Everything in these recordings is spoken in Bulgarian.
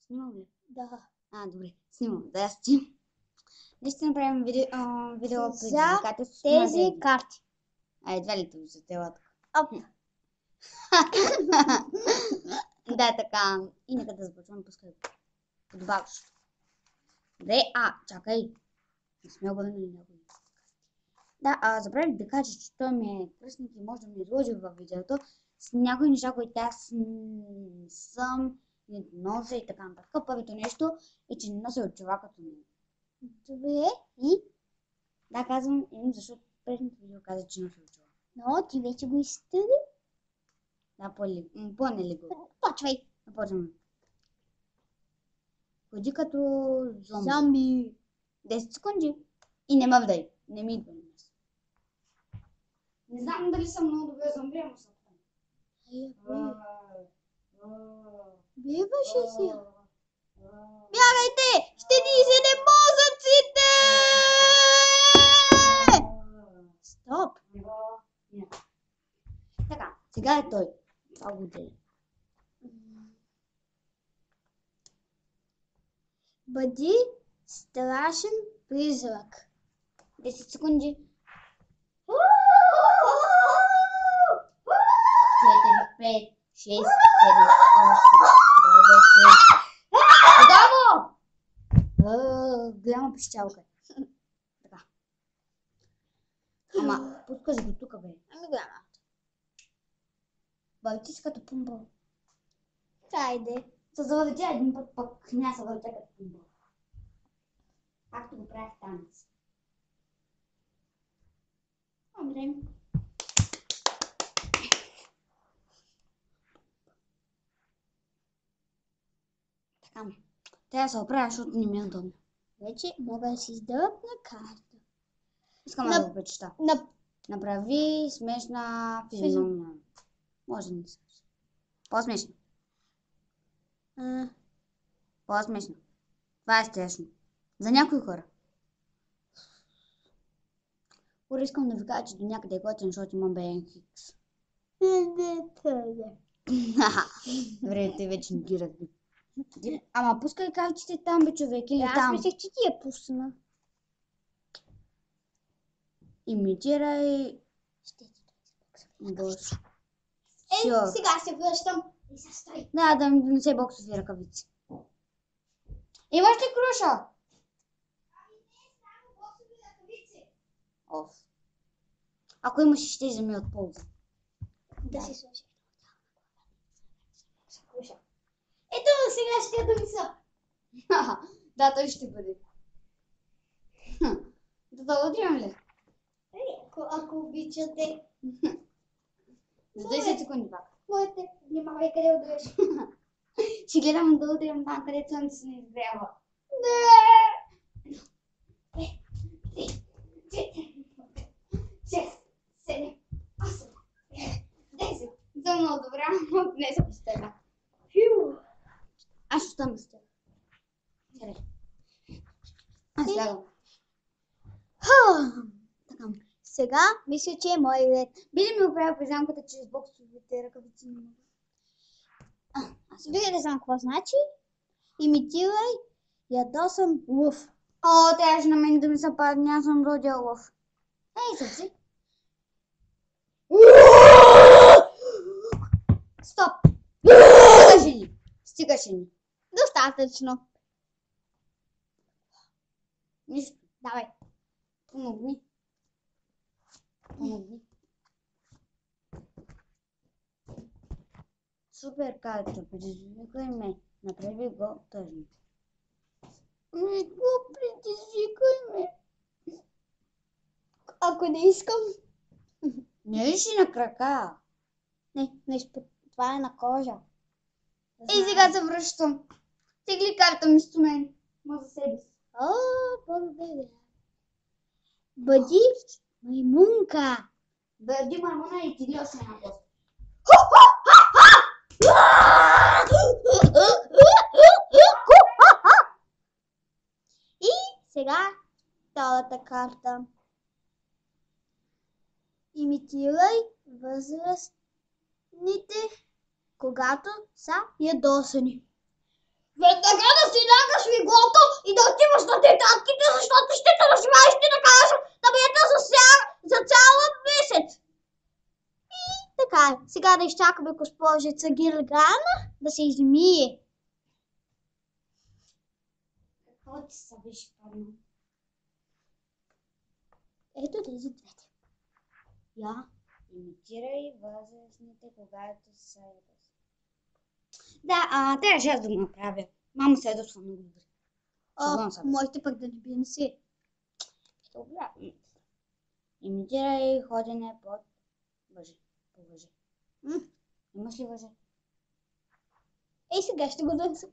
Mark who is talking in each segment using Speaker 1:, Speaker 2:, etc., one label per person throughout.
Speaker 1: Снимам ли?
Speaker 2: Да.
Speaker 1: Добре. Снимам. Здрасти. Днес ще направим видео предизвикателство
Speaker 2: Тези карти.
Speaker 1: Едва ли те вижда телата.
Speaker 2: Оп.
Speaker 1: Да, така. И нека да започваме пускай. Подобаващо. Добре, чакай. Не сме обърнали някой. Да, забравих да кажа, че той ми е кръстник и може да ми изложи във видеото с някои неща, които аз не съм, не нося и така нататък. Първото нещо е, че не нося очила като него.
Speaker 2: Добре. И?
Speaker 1: Да, казвам им, защото предното видео каза, че нося очила.
Speaker 2: Но ти вече го изтъди.
Speaker 1: Да, по-нели го.
Speaker 2: Почвай.
Speaker 1: Започваме. Ходи като
Speaker 2: Зомби.
Speaker 1: 10 секунди. И не ме вдай. Не ми идва на нас. Не знам дали съм много добре зомби, ама съм там.
Speaker 2: Биваше си. Бягайте! Ще ни изяде мозъците! Стоп!
Speaker 1: Така, сега е той. Това го дели.
Speaker 2: Бъди страшен призрак.
Speaker 1: 10 секунди. 4, 5, 6, 7, 8, 9, 10. Готово! Голяма пищалка. Така. Ама, пускаш го тук, бе.
Speaker 2: Ами голяма.
Speaker 1: Бъди си като пумбъл.
Speaker 2: Хайде.
Speaker 1: Се завъртя един път, пък няма се въртя като пумбъл. Както го правя в танец.
Speaker 2: Добре.
Speaker 1: Така. Трябва да се оправя, защото не ми е удобно.
Speaker 2: Вече мога да си издавам на карта.
Speaker 1: Искам да го прочета. Направи смешна физиономия. Може да не се. По-смешно. По-смешно. Това е страшно. За някои хора. Хора, искам да ви кажа, че до някъде е готин, защото имам BN Хикс. Добре, те вече не ги разбира. Ама пускай картите там, бе, човек, или там.
Speaker 2: Аз мислех, че ти я пусна.
Speaker 1: Имитирай. Бос.
Speaker 2: Сега се връщам и се стой.
Speaker 1: Да ми донесе боксови ръкавици. Имаш ли круша?
Speaker 2: Ами не, само боксови ръкавици.
Speaker 1: Оф. Ако имаш, ще вземи от полза.
Speaker 2: Да си сложи. Ето, сега ще я донеса.
Speaker 1: Да, той ще бъде. Да удрям ли?
Speaker 2: Ако обичате.
Speaker 1: За 10 секунди пак.
Speaker 2: Моите, внимавай къде удреш.
Speaker 1: Ще гледам да удрям там, където слънце се не изгрява.
Speaker 2: Не! 2, 3, 4, 6, 7, 8, 10.
Speaker 1: Съм много добра, но не се постеля. Аз ще остана с теб. Аз лягам. Така.
Speaker 2: Сега мисля, че е мой ред.
Speaker 1: Би ли ми оправя пижамката чрез боксовите ръкавици?
Speaker 2: Вие не знам какво значи. Имитирай ядосан лъв.
Speaker 1: Трябваше на мен да ми се падне, аз съм родил лъв. Ей, съвси. Стоп! Стигаше ни.
Speaker 2: Достатъчно.
Speaker 1: Нищо.
Speaker 2: Давай.
Speaker 1: Помогни. Супер, карта, предизвикай ме. Направи го тъжно.
Speaker 2: Не го предизвикай ме. Ако не искам.
Speaker 1: Не виши на крака.
Speaker 2: Не, това е на кожа.
Speaker 1: И сега се връщам. Тегли карта ми с мен. Ма за себе си.
Speaker 2: Благодаря. Бъди маймунка.
Speaker 1: Бъди маймуна и ти ли си на пост.
Speaker 2: И сега втората карта. Имитирай възрастните, когато са ядосани. Веднага да си лягаш леглото и да отиваш на тетратките, защото ще те нажимаеш и да кажеш таблета за цял месец. И така е. Сега да изчакаме госпожица Гилгана да се измие.
Speaker 1: Какво ти се беше паднал?
Speaker 2: Ето тези двете. Я.
Speaker 1: Имитирай възрастните, когато са ядоса. Да, трябваше аз да го направя. Мама се ядосва много добре. Сигурно съм.
Speaker 2: Можете пък да не би не си.
Speaker 1: Добре. Имитирай ходене под въже. По въже. Имаш ли въже?
Speaker 2: Ей, сега ще го донеса.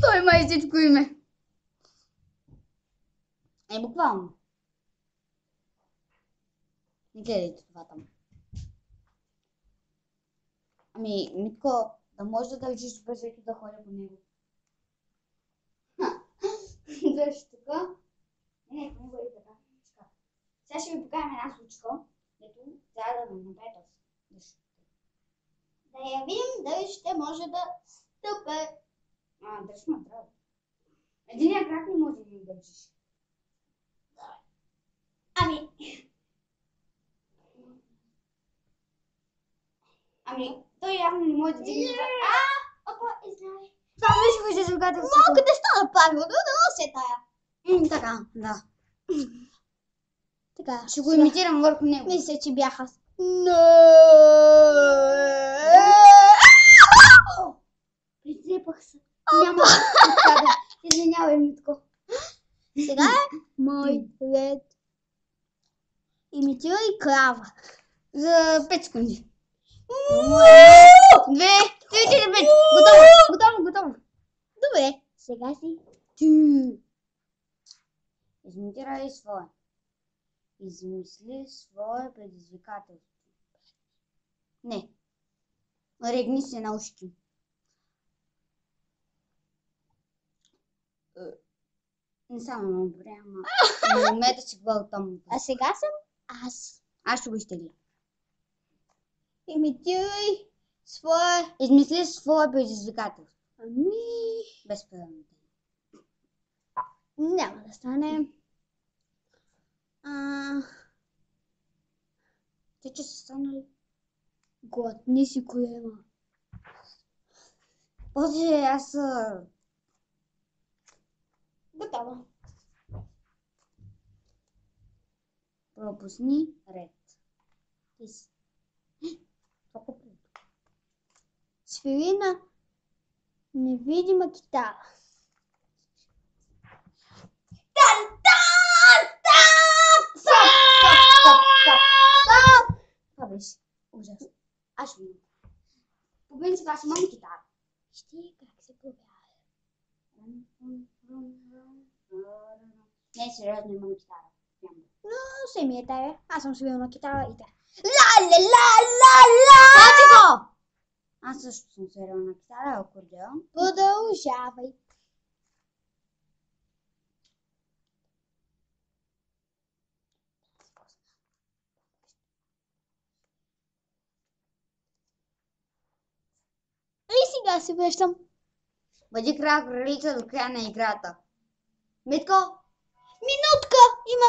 Speaker 1: Той има истинско име. Буквално. Не гледайте това там. Ами, Митко, да може да държиш въжето да ходя по него. Дръж така. Не, по него е така. Сега ще ви покажем една случка, дето трябва да направи този.
Speaker 2: Да я видим дали ще може да стъпе.
Speaker 1: Дръж ме здраво. Единия крак не може да ми държиш. Ами, той явно не може да дигне.
Speaker 2: Опа, извинявай.
Speaker 1: Това беше предизвикателството.
Speaker 2: Малко не стана правилно, да нося тая.
Speaker 1: Така, да.
Speaker 2: Така,
Speaker 1: Ще го имитирам върху него.
Speaker 2: мисля, че бях аз.
Speaker 1: Прицепах се. Няма да. Извинявай, Митко.
Speaker 2: Сега е мой ред. Имитирай крава.
Speaker 1: За 5 секунди. 2, 3, 4, 5. Готово.
Speaker 2: Добре, сега си.
Speaker 1: Имитирай свое. Измисли свое предизвикателство. Не. Регни се на ушки. Не само много добре, ама не умеете си гълтам.
Speaker 2: А сега съм аз.
Speaker 1: Аз ще го изтегля.
Speaker 2: Имитирай своя...
Speaker 1: Измисли свое предизвикателство. Без предаване.
Speaker 2: Няма да стане.
Speaker 1: Те, че са станали.
Speaker 2: Глътни си колема.
Speaker 1: Боже, аз...
Speaker 2: Готово.
Speaker 1: Пропусни ред.
Speaker 2: Свири на невидима китара.
Speaker 1: Стоп! Това беше ужасно. Аз ще видя. По принцип аз имам китара.
Speaker 2: Вижте как се проявява.
Speaker 1: Не, сериозно имам китара.
Speaker 2: Но се ми е тая. Аз съм свирил на китара и тя.
Speaker 1: Пати го! Аз също съм свирил на китара, акордеон.
Speaker 2: Продължавай. И сега се връщам.
Speaker 1: Бъди кралица до края на играта. Митко?
Speaker 2: Минутка! Има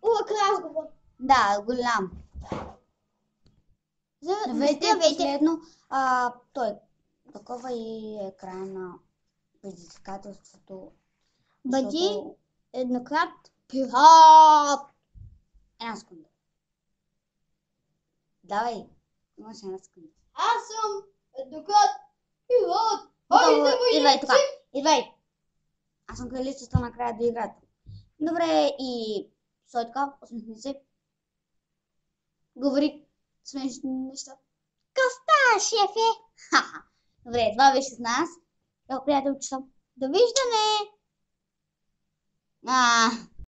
Speaker 2: малък разговор.
Speaker 1: Да, голям.
Speaker 2: Здравейте.
Speaker 1: Последно, той, такова и е края на предизвикателството.
Speaker 2: Бъди еднократ пират.
Speaker 1: Една секунда. Давай, имаш една секунда.
Speaker 2: Аз съм еднократ пират.
Speaker 1: Идвай тук. Идвай. Аз съм кралицата на края до играта. Добре, и стой така, усмихни се. Говори смешни неща.
Speaker 2: Коста, шефе.
Speaker 1: Добре, това беше с нас. Приятелчета.
Speaker 2: Довиждане.